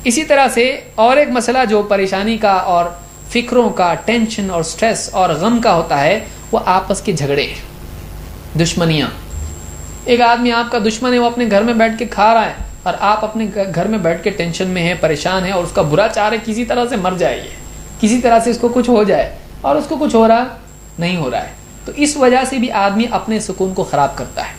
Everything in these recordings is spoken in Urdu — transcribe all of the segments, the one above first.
اسی طرح سے اور ایک مسئلہ جو پریشانی کا اور فکروں کا، ٹینشن اور سٹریس اور غم کا ہوتا ہے، وہ آپس کے جھگڑے، دشمنیاں. ایک آدمی آپ کا دشمن ہے، وہ اپنے گھر میں بیٹھ کے کھا رہا ہے اور آپ اپنے گھر میں بیٹھ کے ٹینشن میں ہیں، پریشان ہیں اور اس کا برا چاہ رہے کسی طرح سے مر جائے، کسی طرح سے اس کو کچھ ہو جائے، اور اس کو کچھ ہو رہا نہیں ہو رہا ہے. تو اس وجہ سے بھی آدمی اپنے سکون کو خراب کرتا ہے.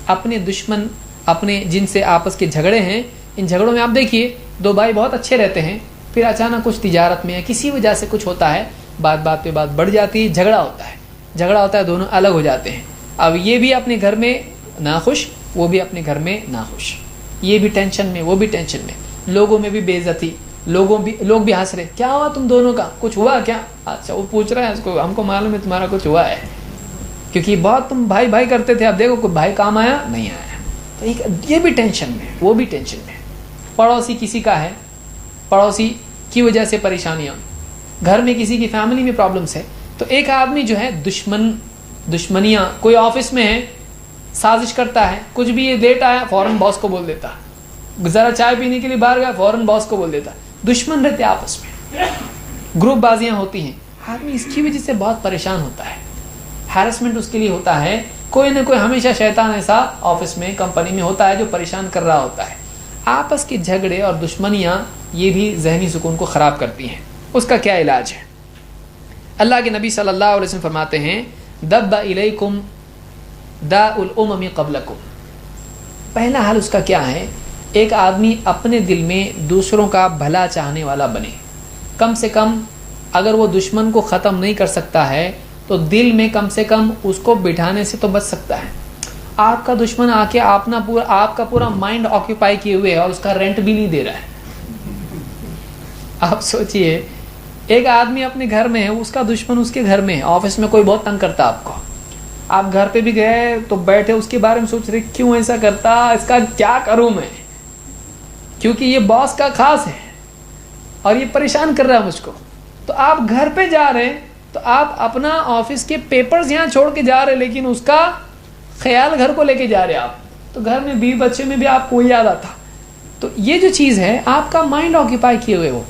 اپنے دشمن، اپنے جن سے آپس کے جھگڑے ہیں، ان جھگڑوں میں آپ دیکھیے دو بھائی بہت اچھے رہتے ہیں، پھر اچانک کچھ تجارت میں کسی وجہ سے کچھ ہوتا ہے، بات پہ بات بڑھ جاتی ہے، جھگڑا ہوتا ہے، دونوں الگ ہو جاتے ہیں. اب یہ بھی اپنے گھر میں ناخوش، وہ بھی اپنے گھر میں ناخوش، یہ بھی ٹینشن میں، وہ بھی ٹینشن میں، لوگوں میں بھی بے عزتی، لوگ بھی ہنس رہے، کیا ہوا تم دونوں کا، کچھ ہوا کیا؟ اچھا وہ پوچھ رہا ہے اس کو، ہم کو معلوم ہے تمہارا کچھ ہوا ہے، کیونکہ بہت تم بھائی بھائی کرتے تھے، اب دیکھو کوئی بھائی کام آیا نہیں آیا. تو یہ بھی ٹینشن میں، وہ بھی ٹینشن میں. پڑوسی کسی کا ہے، پڑوسی کی وجہ سے پریشانیاں، گھر میں کسی کی فیملی میں پرابلمس ہے. تو ایک آدمی جو ہے دشمنیاں، کوئی آفس میں ہے سازش کرتا ہے، کچھ بھی یہ لیٹ آیا فوراً باس کو بول دیتا، ذرا چائے پینے کے لیے باہر گیا فوراً باس کو بول دیتا. دشمن رہتے آپس میں، گروپ بازیاں ہوتی ہیں. آدمی اس کی وجہ سے بہت پریشان ہوتا ہے، ہیرسمنٹ اس کے لیے ہوتا ہے. کوئی نہ کوئی ہمیشہ شیطان ایسا آفس میں، کمپنی میں ہوتا ہے جو پریشان کر رہا ہوتا ہے. آپس کے جھگڑے اور دشمنیاں یہ بھی ذہنی سکون کو خراب کرتی ہیں. اس کا کیا علاج ہے؟ اللہ کے نبی صلی اللہ علیہ وسلم فرماتے ہیں دب الیکم داء الامم قبلکم. پہلا حل اس کا کیا ہے؟ ایک آدمی اپنے دل میں دوسروں کا بھلا چاہنے والا بنے. کم سے کم اگر وہ دشمن کو ختم نہیں کر سکتا ہے تو دل میں کم سے کم اس کو بٹھانے سے تو بچ سکتا ہے. آپ کا دشمن آ کے آپ کا پورا مائنڈ آکیوپائی کیے ہوئے ہے اور اس کا رینٹ بھی نہیں دے رہا ہے. آپ سوچئے ایک آدمی اپنے گھر میں ہے، اس کا دشمن اس کے گھر میں ہے، آفس میں کوئی بہت تنگ کرتا آپ کو، آپ گھر پہ بھی گئے تو بیٹھے اس کے بارے میں سوچ رہے کیوں ایسا کرتا، اس کا کیا کروں میں، کیونکہ یہ باس کا خاص ہے اور یہ پریشان کر رہا ہے مجھ کو. تو آپ گھر پہ جا رہے ہیں تو آپ اپنا آفس کے پیپرز یہاں چھوڑ کے جا رہے، لیکن اس کا خیال گھر کو لے کے جا رہے آپ. تو گھر میں بیوی بچے میں بھی آپ کو یاد آتا. تو یہ جو چیز ہے آپ کا مائنڈ آکیوپائی کیے ہوئے ہو،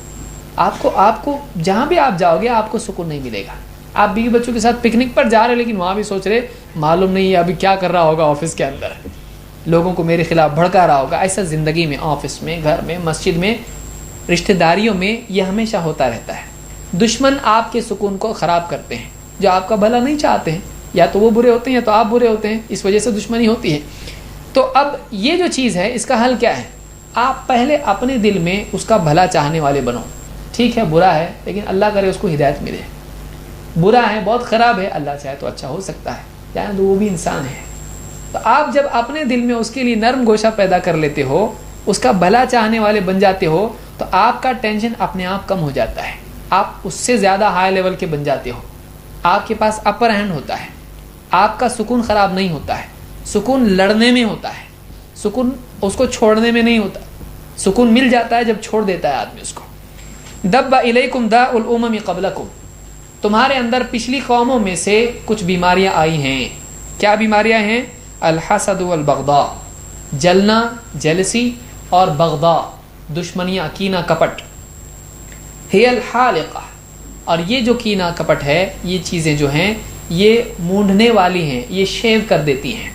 آپ کو جہاں بھی آپ جاؤ گے آپ کو سکون نہیں ملے گا. آپ بیوی بچوں کے ساتھ پکنک پر جا رہے لیکن وہاں بھی سوچ رہے معلوم نہیں ہے ابھی کیا کر رہا ہوگا آفس کے اندر، لوگوں کو میرے خلاف بھڑکا رہا ہوگا. ایسا زندگی میں، آفس میں، گھر میں، مسجد میں، رشتہ داریوں میں یہ ہمیشہ ہوتا رہتا ہے. دشمن آپ کے سکون کو خراب کرتے ہیں، جو آپ کا بھلا نہیں چاہتے ہیں، یا تو وہ برے ہوتے ہیں یا تو آپ برے ہوتے ہیں، اس وجہ سے دشمنی ہوتی ہے. تو اب یہ جو چیز ہے اس کا حل کیا ہے؟ آپ پہلے اپنے دل میں اس کا بھلا چاہنے والے بنو. ٹھیک ہے برا ہے لیکن اللہ کرے اس کو ہدایت ملے، برا ہے بہت خراب ہے، اللہ چاہے تو اچھا ہو سکتا ہے، چاہے تو وہ بھی انسان ہے. تو آپ جب اپنے دل میں اس کے لیے نرم گوشہ پیدا کر لیتے ہو، اس کا بھلا چاہنے والے بن جاتے ہو، تو آپ کا ٹینشن اپنے آپ کم ہو جاتا ہے، آپ اس سے زیادہ ہائی لیول کے بن جاتے ہو، آپ کے پاس اپر ہینڈ ہوتا ہے، آپ کا سکون خراب نہیں ہوتا ہے. سکون لڑنے میں ہوتا ہے، سکون اس کو چھوڑنے میں نہیں ہوتا. سکون مل جاتا ہے جب چھوڑ دیتا ہے آدمی اس کو. دب الیکم داء الامم قبلکم، تمہارے اندر پچھلی قوموں میں سے کچھ بیماریاں آئی ہیں. کیا بیماریاں ہیں؟ الحسد والبغضاء، جلنا، جیلسی، اور بغضاء، دشمنیاں، کینہ کپٹ. ہی الحالقہ، اور یہ جو کینہ کپٹ ہے، یہ چیزیں جو ہیں یہ مونڈنے والی ہیں، یہ شیو کر دیتی ہیں.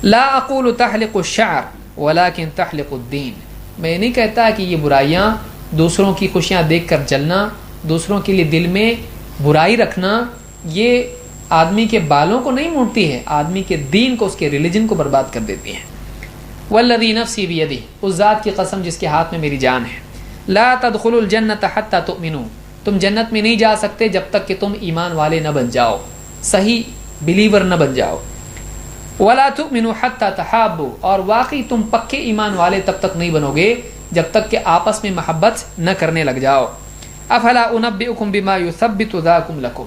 لا اقول تحلق الشعر ولكن تحلق الدین، میں نہیں کہتا کہ یہ برائیاں، دوسروں کی خوشیاں دیکھ کر جلنا، دوسروں کے لیے دل میں برائی رکھنا، یہ آدمی کے بالوں کو نہیں مونڈتی ہے، آدمی کے دین کو، اس کے ریلیجن کو برباد کر دیتی ہیں. والذی نفسی بیدہ، اس ذات کی قسم جس کے ہاتھ میں میری جان ہے. لا تدخلوا الجنۃ حتی تؤمنوا، تم جنت میں نہیں جا سکتے جب تک کہ تم ایمان والے نہ بن جاؤ، صحیح بلیور نہ بن جاؤ. ولا تؤمنوا حتی تحابوا، اور واقعی تم پکے ایمان والے تب تک نہیں بنو گے جب تک کہ آپس میں محبت نہ کرنے لگ جاؤ. افلا انبئکم بما یثبت ذاکم لکم،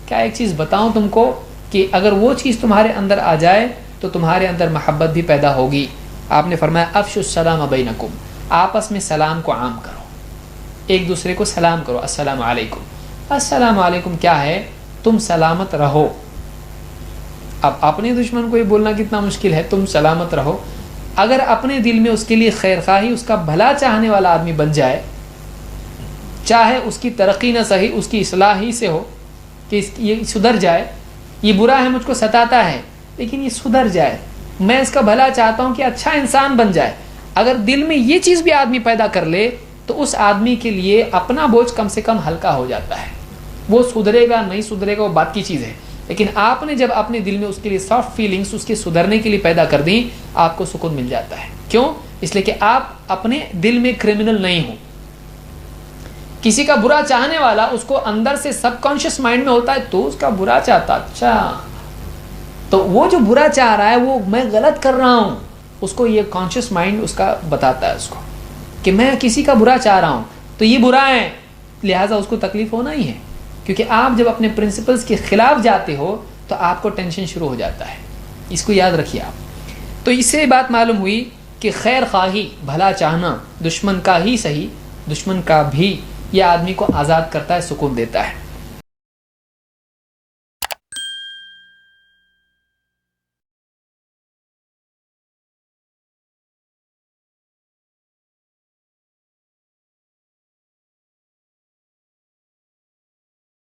کیا ایک چیز بتاؤں تم کو کہ اگر وہ چیز تمہارے اندر آ جائے تو تمہارے اندر محبت بھی پیدا ہوگی. آپ نے فرمایا افشوا السلام بینکم، آپس میں سلام کو عام کرو، ایک دوسرے کو سلام کرو. السلام علیکم، السلام علیکم کیا ہے؟ تم سلامت رہو. اب اپنے دشمن کو یہ بولنا کتنا مشکل ہے، تم سلامت رہو. اگر اپنے دل میں اس کے لیے خیر خواہی، اس کا بھلا چاہنے والا آدمی بن جائے چاہے اس کی ترقی نہ صحیح اس کی اصلاح ہی سے ہو کہ یہ سدھر جائے، یہ برا ہے مجھ کو ستاتا ہے لیکن یہ سدھر جائے، میں اس کا بھلا چاہتا ہوں کہ اچھا انسان بن جائے، اگر دل میں یہ چیز بھی آدمی پیدا کر لے تو اس آدمی کے لیے اپنا بوجھ کم سے کم ہلکا ہو جاتا ہے. وہ سدھرے گا نہیں سدھرے گا وہ بات کی چیز ہے، لیکن آپ نے جب اپنے دل میں اس کے لیے سافٹ فیلنگس اس کے سدھرنے کے لیے پیدا کر دیں آپ کو سکون مل جاتا ہے. کیوں؟ اس لیے کہ آپ اپنے دل میں کرمنل نہیں ہو. کسی کا برا چاہنے والا اس کو اندر سے سب کانشیس مائنڈ میں ہوتا ہے تو اس کا برا چاہتا، اچھا تو وہ جو برا چاہ رہا ہے وہ میں غلط کر رہا ہوں، اس کو یہ کانشیس مائنڈ اس کا بتاتا ہے اس کو کہ میں کسی کا برا چاہ رہا ہوں تو یہ برا ہے، لہٰذا اس کو تکلیف ہونا ہی ہے. کیونکہ آپ جب اپنے پرنسپلز کے خلاف جاتے ہو تو آپ کو ٹینشن شروع ہو جاتا ہے. اس کو یاد رکھیے آپ. تو اس سے بات معلوم ہوئی کہ خیر خواہی، بھلا چاہنا، دشمن کا ہی صحیح دشمن کا بھی، یہ آدمی کو آزاد کرتا ہے، سکون دیتا ہے.